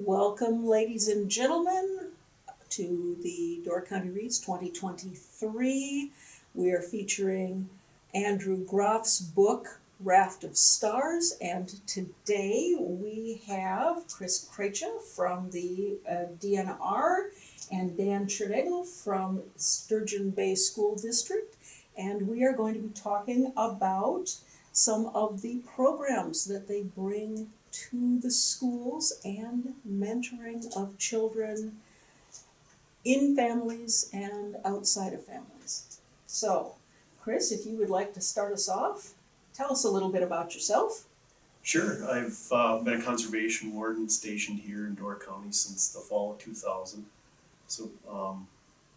Welcome, ladies and gentlemen, to the Door County Reads 2023. We are featuring Andrew Groff's book, Raft of Stars, and today we have Chris Krejcia from the DNR and Dan Chernagel from Sturgeon Bay School District, and we are going to be talking about some of the programs that they bring to the schools and mentoring of children in families and outside of families. So, Chris, if you would like to start us off, tell us a little bit about yourself. Sure. I've been a conservation warden stationed here in Door County since the fall of 2000. So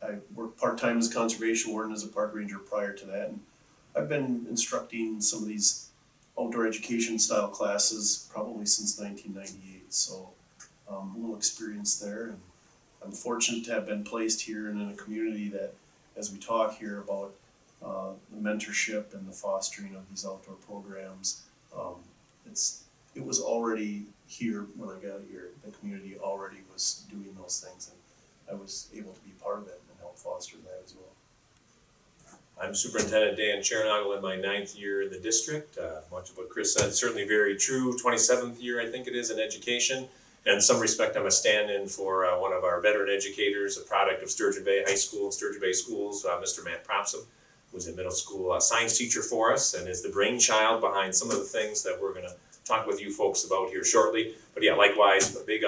I worked part-time as a conservation warden as a park ranger prior to that. And I've been instructing some of these outdoor education style classes probably since 1998. So a little experience there. And I'm fortunate to have been placed here and in a community that, as we talk here about the mentorship and the fostering of these outdoor programs, it was already here when I got here. The community already was doing those things, and I was able to be part of it and help foster that as well. I'm Superintendent Dan Chernagel in my 9th year in the district. Much of what Chris said is certainly very true. 27th year, I think it is, in education. And in some respect, I'm a stand-in for one of our veteran educators, a product of Sturgeon Bay High School and Sturgeon Bay Schools, Mr. Matt Propsom, who's a middle school science teacher for us and is the brainchild behind some of the things that we're going to talk with you folks about here shortly. But yeah, likewise, a big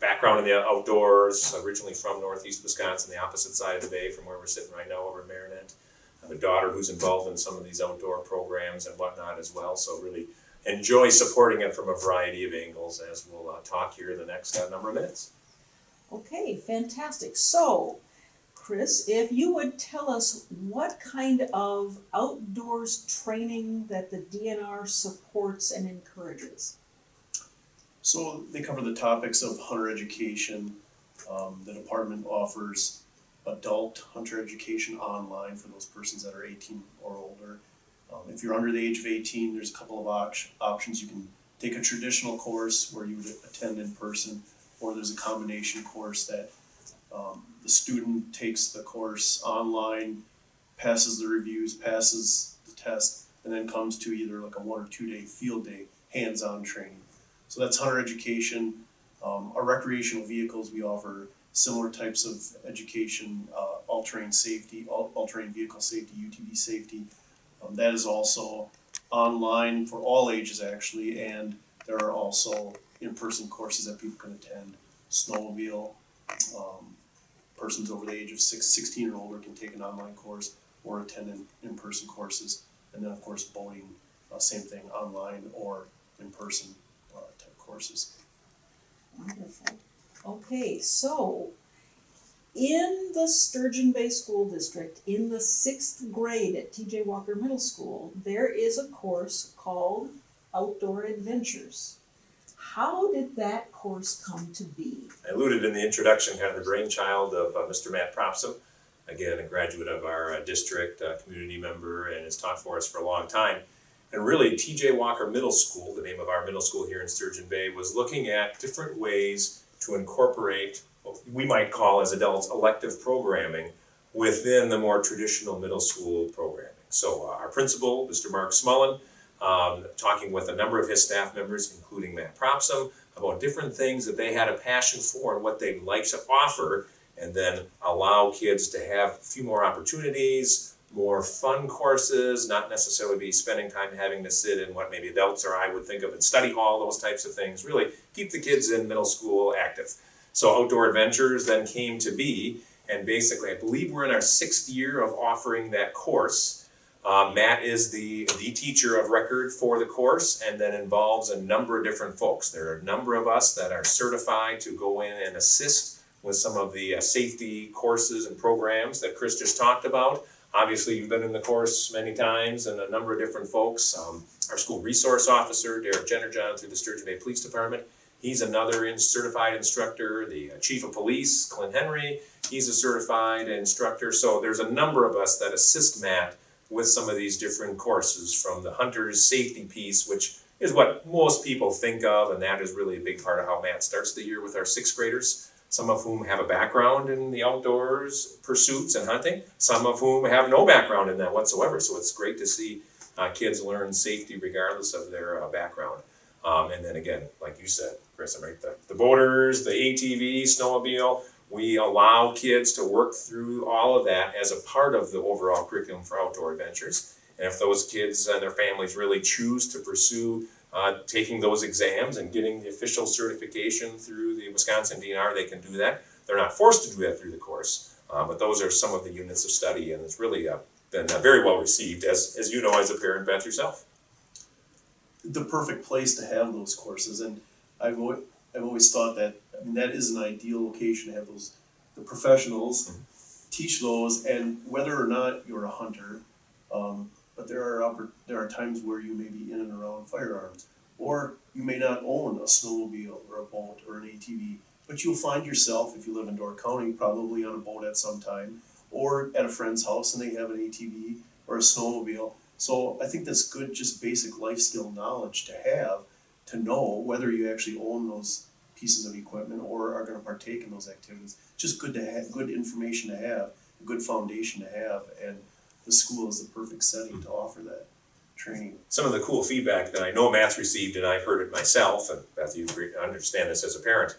background in the outdoors, originally from Northeast Wisconsin, the opposite side of the bay from where we're sitting right now over in Marinette. I have a daughter who's involved in some of these outdoor programs and whatnot as well, so really enjoy supporting it from a variety of angles as we'll talk here in the next number of minutes. Okay, fantastic. So, Chris, if you would tell us what kind of outdoors training that the DNR supports and encourages. So they cover the topics of hunter education. The department offers adult hunter education online for those persons that are 18 or older. If you're under the age of 18, there's a couple of options. You can take a traditional course where you would attend in person, or there's a combination course that the student takes the course online, passes the reviews, passes the test, and then comes to either like a 1 or 2 day field day hands-on training. So that's hunter education. Our recreational vehicles, we offer similar types of education, all-terrain safety, all-terrain vehicle safety, UTV safety. That is also online for all ages actually, and there are also in-person courses that people can attend. Snowmobile, persons over the age of 16 or older can take an online course or attend in-person courses. And then of course boating, same thing, online or in-person type courses. Wonderful. Okay, so in the Sturgeon Bay School District, in the 6th grade at TJ Walker Middle School, there is a course called Outdoor Adventures. How did that course come to be? I alluded in the introduction, kind of the brainchild of Mr. Matt Propsom, again, a graduate of our district, community member, and has taught for us for a long time. And really, TJ Walker Middle School, the name of our middle school here in Sturgeon Bay, was looking at different ways to incorporate what we might call as adults elective programming within the more traditional middle school programming. So our principal, Mr. Mark Smullen, talking with a number of his staff members, including Matt Propsom, about different things that they had a passion for and what they'd like to offer, and then allow kids to have a few more opportunities, more fun courses, not necessarily be spending time having to sit in what maybe adults or I would think of in study hall, those types of things. Really keep the kids in middle school active. So Outdoor Adventures then came to be, and basically I believe we're in our 6th year of offering that course. Matt is the teacher of record for the course, and then involves a number of different folks. There are a number of us that are certified to go in and assist with some of the safety courses and programs that Chris just talked about. Obviously, you've been in the course many times, and a number of different folks. Our school resource officer, Derek Jennerjohn, through the Sturgeon Bay Police Department, he's another certified instructor. The chief of police, Clint Henry, he's a certified instructor. So there's a number of us that assist Matt with some of these different courses, from the hunter's safety piece, which is what most people think of, and that is really a big part of how Matt starts the year with our sixth graders, some of whom have a background in the outdoors pursuits and hunting, some of whom have no background in that whatsoever. So it's great to see kids learn safety regardless of their background. And then again, like you said, Chris, right, the boaters, the ATV, snowmobile, we allow kids to work through all of that as a part of the overall curriculum for outdoor adventures. And if those kids and their families really choose to pursue taking those exams and getting the official certification through the Wisconsin DNR, they can do that. They're not forced to do that through the course, but those are some of the units of study, and it's really been very well received, as you know, as a parent, Beth, yourself. The perfect place to have those courses, and I've always thought that, I mean, that is an ideal location to have the professionals teach those, and whether or not you're a hunter, but there are times where you may be in and around firearms, or you may not own a snowmobile or a boat or an ATV, but you'll find yourself, if you live in Door County, probably on a boat at some time, or at a friend's house and they have an ATV or a snowmobile. So I think that's good, just basic life skill knowledge to have, to know whether you actually own those pieces of equipment or are going to partake in those activities. Just good to have, good information to have, a good foundation to have, and the school is the perfect setting to offer that training. Some of the cool feedback that I know Matt's received, and I've heard it myself, and Beth, you understand this as a parent,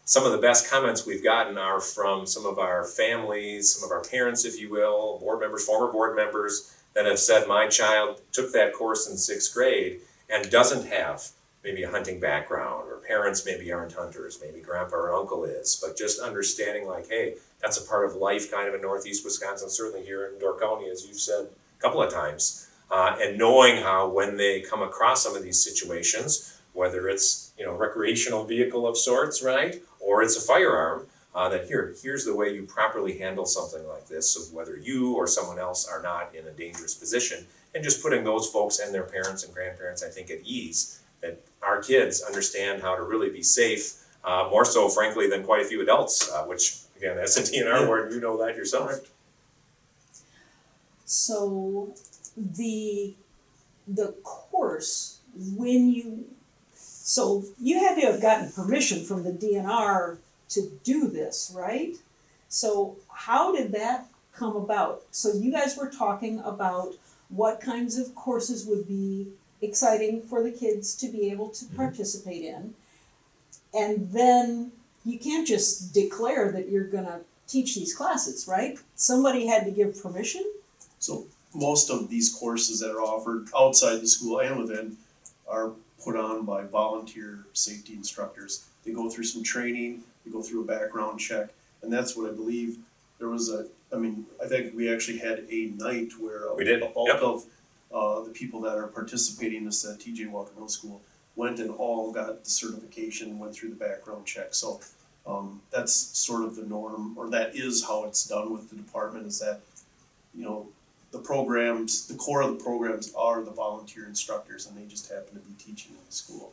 some of the best comments we've gotten are from some of our families, some of our parents, if you will, board members, former board members, that have said, my child took that course in sixth grade and doesn't have maybe a hunting background, or parents maybe aren't hunters, maybe grandpa or uncle is, but just understanding like, hey, that's a part of life kind of in Northeast Wisconsin, certainly here in Door County, as you've said a couple of times, and knowing how when they come across some of these situations, whether it's, you know, recreational vehicle of sorts, right, or it's a firearm, that here's the way you properly handle something like this, so whether you or someone else are not in a dangerous position, and just putting those folks and their parents and grandparents, I think, at ease, that our kids understand how to really be safe, more so, frankly, than quite a few adults, which, again, as a DNR board, you know that yourself. So the course, so you had to have gotten permission from the DNR to do this, right? So how did that come about? So you guys were talking about what kinds of courses would be exciting for the kids to be able to participate in. And then you can't just declare that you're gonna teach these classes, right? Somebody had to give permission? So most of these courses that are offered outside the school and within are put on by volunteer safety instructors. They go through some training, they go through a background check, and that's what I believe there was I think we actually had a night where all of the people that are participating in this at TJ Walker Middle School went and all got the certification, went through the background check. So that's sort of the norm, or that is how it's done with the department, is that, you know, the programs, the core of the programs are the volunteer instructors, and they just happen to be teaching in the school.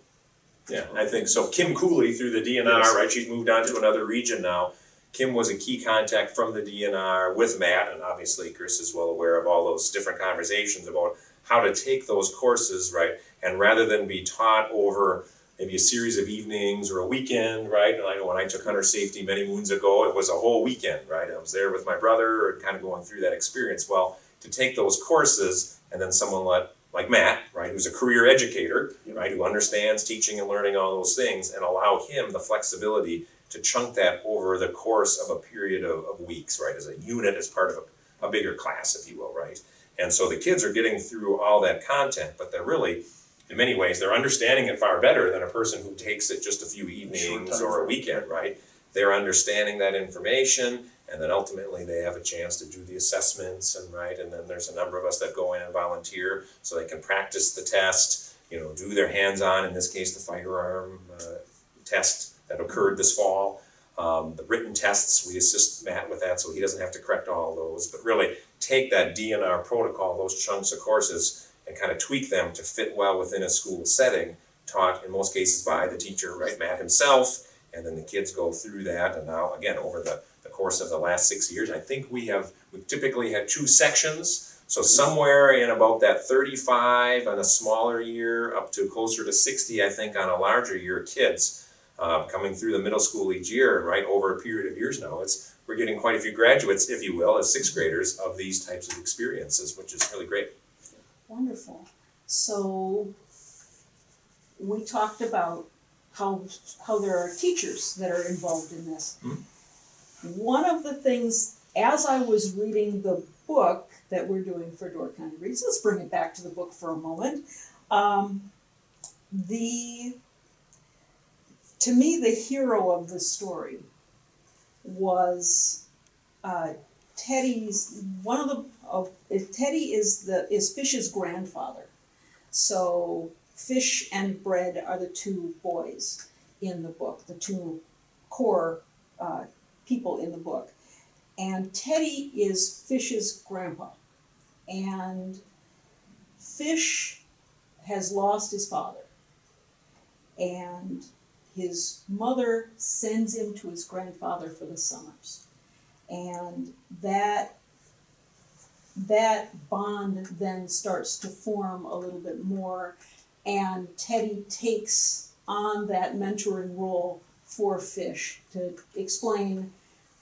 Yeah, I think so. Kim Cooley through the DNR, yes. Right? She's moved on to another region now. Kim was a key contact from the DNR with Matt, and obviously Chris is well aware of all those different conversations about how to take those courses, right? And rather than be taught over maybe a series of evenings or a weekend, right? And I know when I took hunter safety many moons ago, it was a whole weekend, right? I was there with my brother and kind of going through that experience. Well, to take those courses and then someone like Matt, right, who's a career educator, right, who understands teaching and learning all those things, and allow him the flexibility to chunk that over the course of a period of weeks, right, as a unit, as part of a bigger class, if you will, right? And so the kids are getting through all that content, but they're really, in many ways, they're understanding it far better than a person who takes it just a few evenings or a weekend, right? They're understanding that information, and then ultimately they have a chance to do the assessments, and right, and then there's a number of us that go in and volunteer so they can practice the test, you know, do their hands-on, in this case the firearm test that occurred this fall. The written tests, we assist Matt with that so he doesn't have to correct all those, but really take that DNR protocol, those chunks of courses, and kind of tweak them to fit well within a school setting, taught in most cases by the teacher, right, Matt himself, and then the kids go through that. And now, again, over the course of the last 6 years, I think we've typically had 2 sections. So somewhere in about that 35 on a smaller year, up to closer to 60, I think, on a larger year, kids coming through the middle school each year, right, over a period of years now. We're getting quite a few graduates, if you will, as sixth graders of these types of experiences, which is really great. Wonderful. So we talked about how there are teachers that are involved in this. One of the things, as I was reading the book that we're doing for Door County Reads, let's bring it back to the book for a moment. To me, the hero of the story was Teddy's Teddy is Fish's grandfather. So Fish and Bread are the two boys in the book, the two core people in the book. And Teddy is Fish's grandpa. And Fish has lost his father. And his mother sends him to his grandfather for the summers. And that bond then starts to form a little bit more, and Teddy takes on that mentoring role for Fish to explain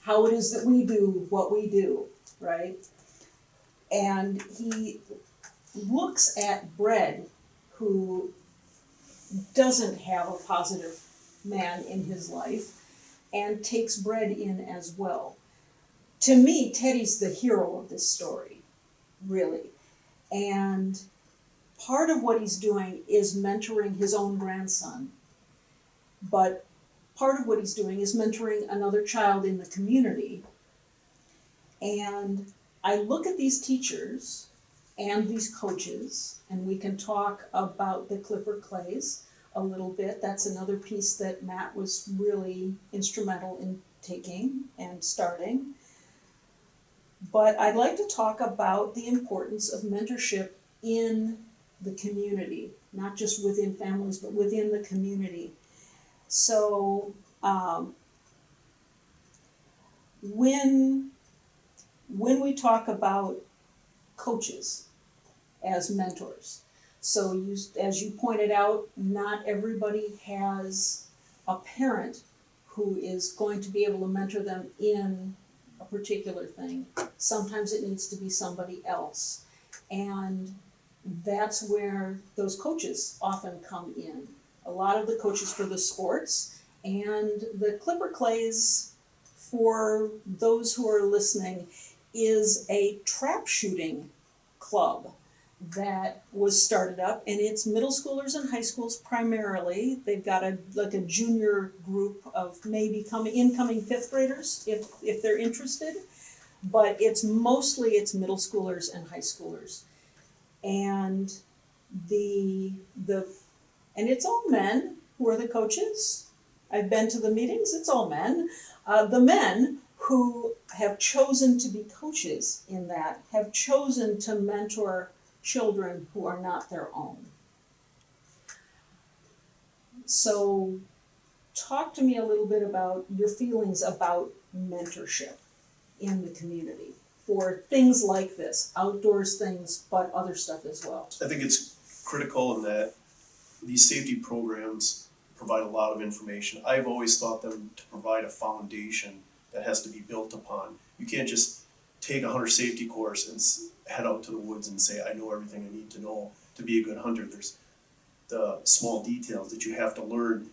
how it is that we do what we do, right? And he looks at Bread, who doesn't have a positive man in his life, and takes Bread in as well. To me, Teddy's the hero of this story, really. And part of what he's doing is mentoring his own grandson, but part of what he's doing is mentoring another child in the community. And I look at these teachers and these coaches, and we can talk about the Clipper Clays a little bit. That's another piece that Matt was really instrumental in taking and starting. But I'd like to talk about the importance of mentorship in the community, not just within families, but within the community. So when we talk about coaches as mentors, so as you pointed out, not everybody has a parent who is going to be able to mentor them in a particular thing. Sometimes it needs to be somebody else. And that's where those coaches often come in. A lot of the coaches for the sports, and the Clipper Clays, for those who are listening, is a trap shooting club that was started up, and it's middle schoolers and high schools primarily. They've got a junior group of maybe incoming fifth graders if they're interested, but it's mostly middle schoolers and high schoolers. And and it's all men who are the coaches. I've been to the meetings, it's all men. The men who have chosen to be coaches in that have chosen to mentor children who are not their own. So talk to me a little bit about your feelings about mentorship in the community for things like this, outdoors things, but other stuff as well. I think it's critical in that these safety programs provide a lot of information. I've always thought them to provide a foundation that has to be built upon. You can't just take a hunter safety course and head out to the woods and say, I know everything I need to know to be a good hunter. There's the small details that you have to learn,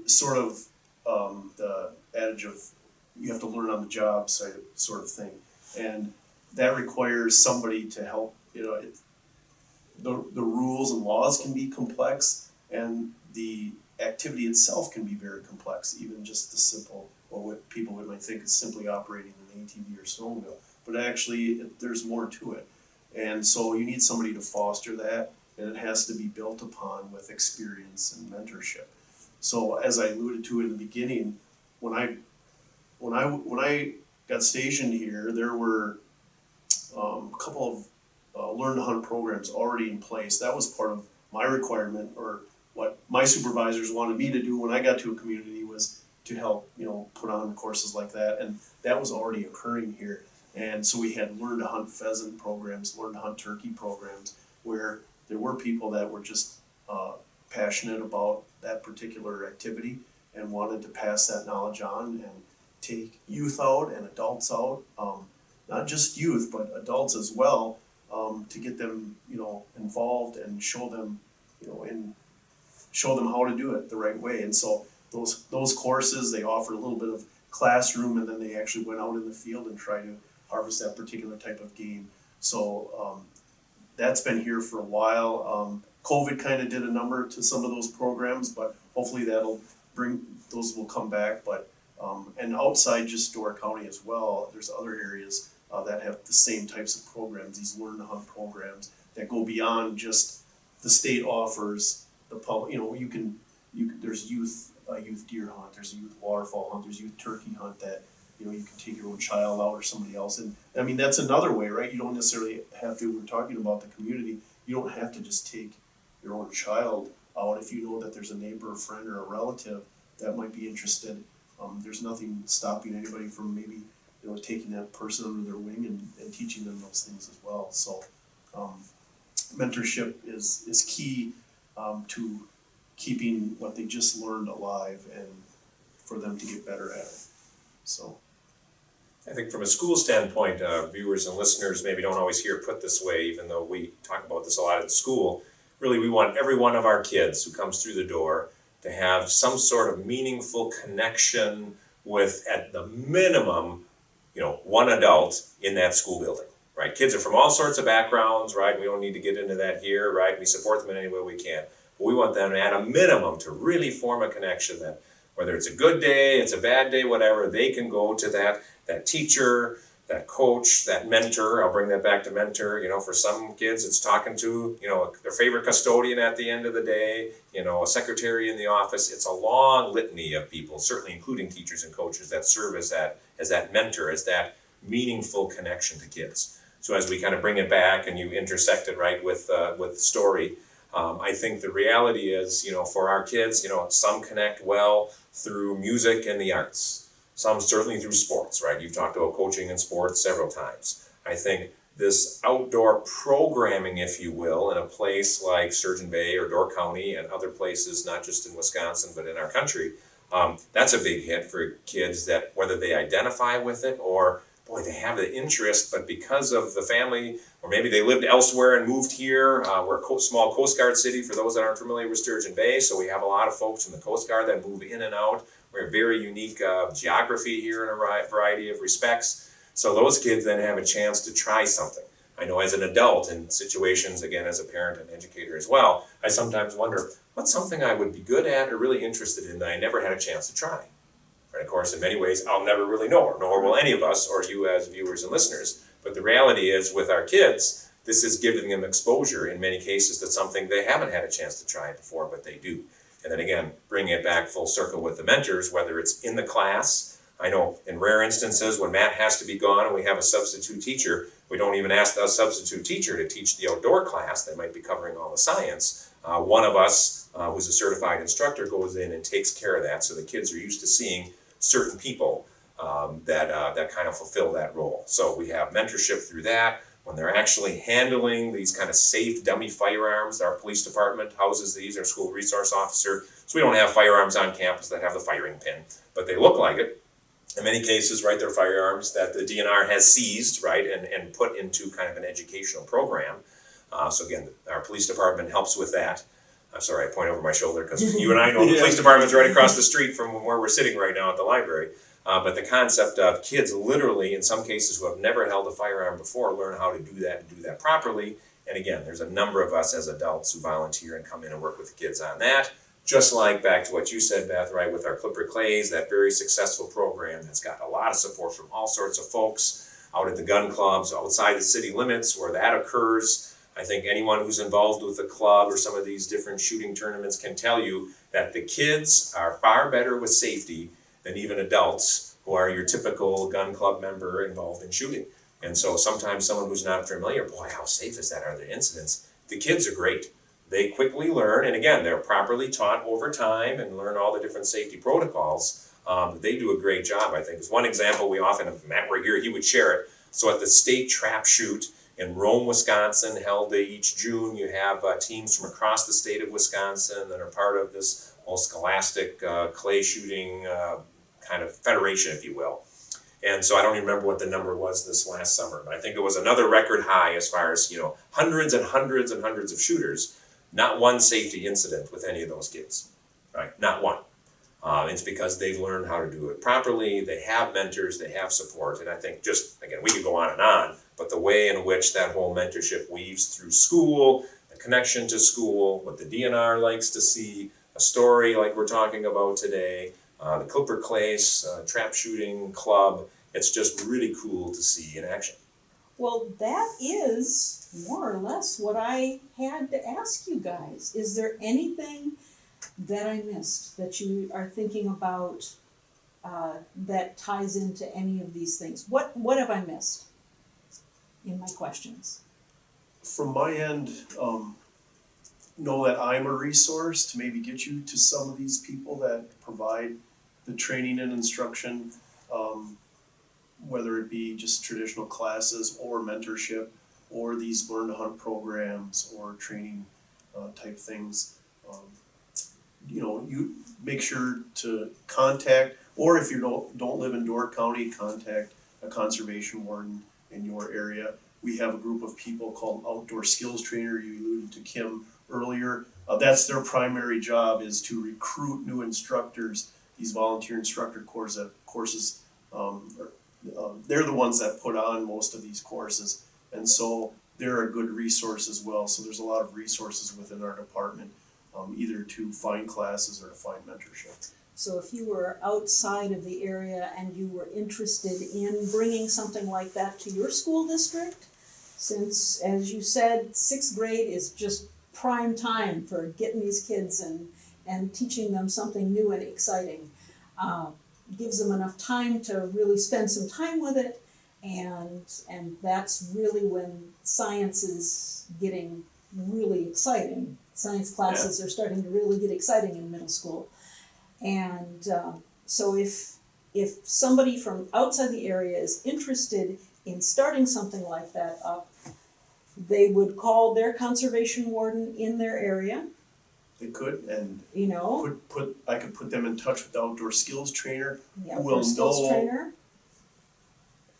sort of the adage of you have to learn on the job sort of thing. And that requires somebody to help. The rules and laws can be complex, and the activity itself can be very complex, even just the simple, or what people might think is simply operating an ATV or snowmobile. But actually, there's more to it. And so you need somebody to foster that, and it has to be built upon with experience and mentorship. So as I alluded to in the beginning, when I got stationed here, there were a couple of learn to hunt programs already in place. That was part of my requirement, or what my supervisors wanted me to do when I got to a community, was to help put on courses like that, and that was already occurring here. And so we had learn to hunt pheasant programs, learn to hunt turkey programs, where there were people that were just passionate about that particular activity and wanted to pass that knowledge on and take youth out and adults out, not just youth, but adults as well, to get them, involved and show them, show them how to do it the right way. And so those courses, they offered a little bit of classroom, and then they actually went out in the field and tried to harvest that particular type of game. So that's been here for a while. COVID kind of did a number to some of those programs, but hopefully those will come back. But and outside just Door County as well, there's other areas that have the same types of programs, these learn to hunt programs that go beyond just the state offers the public. There's youth deer hunt, there's a youth waterfowl hunt, there's youth turkey hunt that you can take your own child out or somebody else. And I mean, that's another way, right? You don't necessarily have to, we're talking about the community, you don't have to just take your own child out if you know that there's a neighbor, a friend, or a relative that might be interested. There's nothing stopping anybody from maybe taking that person under their wing and teaching them those things as well. So mentorship is key to keeping what they just learned alive and for them to get better at it. So I think from a school standpoint, viewers and listeners maybe don't always hear it put this way, even though we talk about this a lot at school. Really, we want every one of our kids who comes through the door to have some sort of meaningful connection with, at the minimum, one adult in that school building, right? Kids are from all sorts of backgrounds, right? We don't need to get into that here, right? We support them in any way we can. But we want them at a minimum to really form a connection that whether it's a good day, it's a bad day, whatever, they can go to that teacher, that coach, that mentor. I'll bring that back to mentor. For some kids, it's talking to, their favorite custodian at the end of the day, a secretary in the office. It's a long litany of people, certainly including teachers and coaches, that serve as that mentor, as that meaningful connection to kids. So as we kind of bring it back and you intersect it right with story, I think the reality is, for our kids, some connect well through music and the arts. Some certainly through sports, right? You've talked about coaching in sports several times. I think this outdoor programming, if you will, in a place like Sturgeon Bay or Door County and other places, not just in Wisconsin, but in our country, that's a big hit for kids that whether they identify with it or, boy, they have the interest, but because of the family, or maybe they lived elsewhere and moved here. We're a small Coast Guard city for those that aren't familiar with Sturgeon Bay, so we have a lot of folks from the Coast Guard that move in and out. We're a very unique geography here in a variety of respects. So those kids then have a chance to try something. I know as an adult in situations, again, as a parent and educator as well, I sometimes wonder, what's something I would be good at or really interested in that I never had a chance to try? And of course, in many ways, I'll never really know, nor will any of us or you as viewers and listeners. But the reality is with our kids, this is giving them exposure in many cases to something they haven't had a chance to try before, but they do. And then again, bringing it back full circle with the mentors, whether it's in the class. I know in rare instances when Matt has to be gone and we have a substitute teacher, we don't even ask the substitute teacher to teach the outdoor class. They might be covering all the science. One of us who's a certified instructor goes in and takes care of that. So the kids are used to seeing certain people that kind of fulfill that role. So we have mentorship through that. When they're actually handling these kind of safe dummy firearms, our police department houses these, our school resource officer. So we don't have firearms on campus that have the firing pin, but they look like it. In many cases, right, they're firearms that the DNR has seized, right, and put into kind of an educational program. So again, our police department helps with that. I'm sorry, I point over my shoulder because you and I know the police department's right across the street from where we're sitting right now at the library. But the concept of kids literally, in some cases who have never held a firearm before, learn how to do that and do that properly. And again, there's a number of us as adults who volunteer and come in and work with the kids on that. Just like back to what you said, Beth, right, with our Clipper Clays, that very successful program that's got a lot of support from all sorts of folks out at the gun clubs, outside the city limits where that occurs. I think anyone who's involved with the club or some of these different shooting tournaments can tell you that the kids are far better with safety than even adults who are your typical gun club member involved in shooting. And so sometimes someone who's not familiar, boy, how safe is that? Are there incidents? The kids are great. They quickly learn, and again, they're properly taught over time and learn all the different safety protocols. They do a great job, I think. As one example we often, if Matt were here, he would share it. So at the state trap shoot in Rome, Wisconsin, held each June, you have teams from across the state of Wisconsin that are part of this whole scholastic clay shooting kind of federation, if you will. And so I don't even remember what the number was this last summer, but I think it was another record high as far as, hundreds and hundreds and hundreds of shooters, not one safety incident with any of those kids, right? Not one. It's because they've learned how to do it properly, they have mentors, they have support, and I think just, again, we could go on, but the way in which that whole mentorship weaves through school, the connection to school, what the DNR likes to see, a story like we're talking about today, the Clipper Clays trap shooting club, it's just really cool to see in action. Well, that is more or less what I had to ask you guys. Is there anything that I missed that you are thinking about that ties into any of these things? What have I missed in my questions? From my end, know that I'm a resource to maybe get you to some of these people that provide the training and instruction, whether it be just traditional classes or mentorship or these learn to hunt programs or training type things. You make sure to contact, or if you don't live in Door County, contact a conservation warden in your area. We have a group of people called Outdoor Skills Trainer. You alluded to Kim earlier. That's their primary job, is to recruit new instructors. These volunteer instructor courses, they're the ones that put on most of these courses, and so they're a good resource as well. So there's a lot of resources within our department, either to find classes or to find mentorship. So if you were outside of the area and you were interested in bringing something like that to your school district, since, as you said, sixth grade is just prime time for getting these kids and teaching them something new and exciting. Gives them enough time to really spend some time with it, and that's really when science is getting really exciting. Science classes are starting to really get exciting in middle school. And so if somebody from outside the area is interested in starting something like that up, they would call their conservation warden in their area. They could, and put I could put them in touch with the outdoor skills trainer, the who will skills know trainer.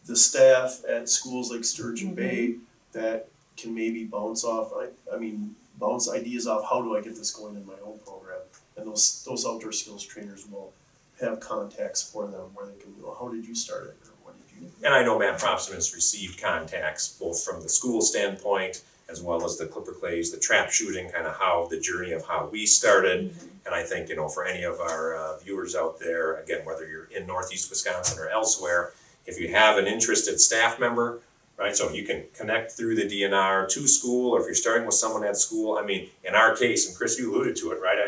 the staff at schools like Sturgeon Bay that can maybe bounce ideas off, how do I get this going in my own program? And those outdoor skills trainers will have contacts for them where they can go, how did you start it, or what did you do? And I know Matt Propson has received contacts both from the school standpoint as well as the Clipper Clays, the trap shooting, kind of how the journey of how we started. And I think, for any of our viewers out there, again, whether you're in Northeast Wisconsin or elsewhere, if you have an interested staff member, right, so you can connect through the DNR to school, or if you're starting with someone at school. I mean, in our case, and Chris, you alluded to it, right?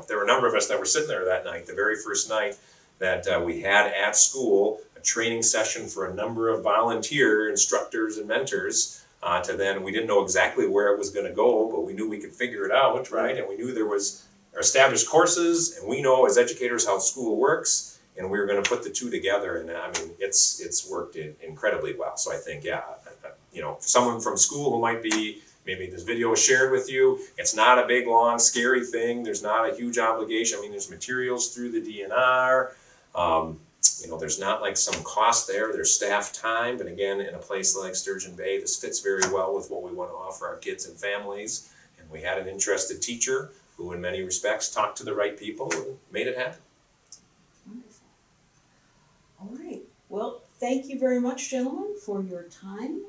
There were a number of us that were sitting there that night, the very first night that we had at school a training session for a number of volunteer instructors and mentors. To then, we didn't know exactly where it was going to go, but we knew we could figure it out, right? And we knew there was established courses, and we know as educators how school works, and we were going to put the two together. And I mean, it's worked incredibly well. So I think, someone from school who might be, maybe this video was shared with you, it's not a big, long, scary thing. There's not a huge obligation. I mean, there's materials through the DNR. There's not like some cost there. There's staff time. But again, in a place like Sturgeon Bay, this fits very well with what we want to offer our kids and families. And we had an interested teacher who in many respects talked to the right people and made it happen. Wonderful. All right. Well, thank you very much, gentlemen, for your time,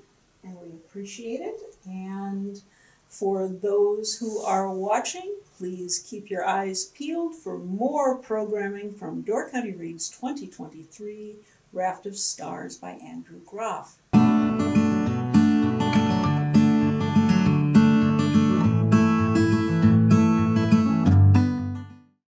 and we appreciate it. And for those who are watching, please keep your eyes peeled for more programming from Door County Reads 2023 Raft of Stars by Andrew Groff.